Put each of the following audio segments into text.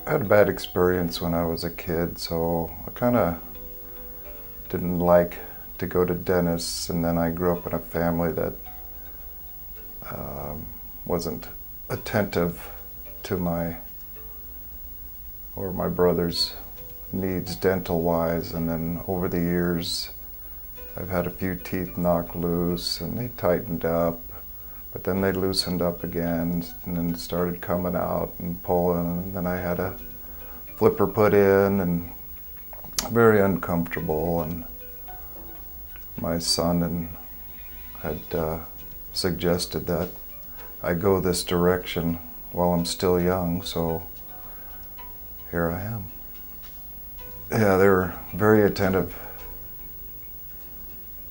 I had a bad experience when I was a kid, so I kind of didn't like to go to dentists, and then I grew up in a family that wasn't attentive to my brother's needs dental-wise, and then over the years I've had a few teeth knocked loose and they tightened up, but then they loosened up again and then started coming out and pulling, and then I had a flipper put in and very uncomfortable, and my son had suggested that I go this direction while I'm still young, so here I am. Yeah, they were very attentive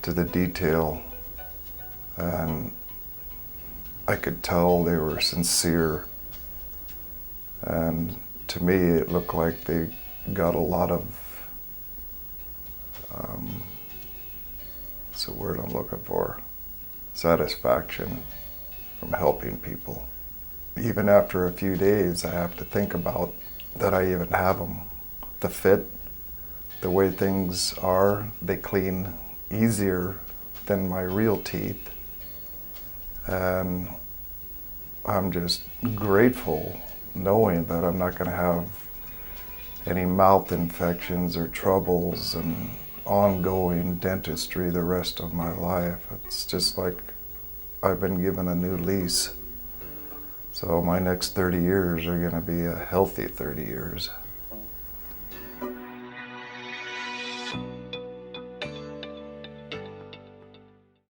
to the detail, and I could tell they were sincere, and to me it looked like they got a lot of what's the word I'm looking for? Satisfaction from helping people. Even after a few days, I have to think about that I even have them. The fit, the way things are, they clean easier than my real teeth. And I'm just grateful knowing that I'm not going to have any mouth infections or troubles and ongoing dentistry the rest of my life. It's just like I've been given a new lease. So my next 30 years are going to be a healthy 30 years.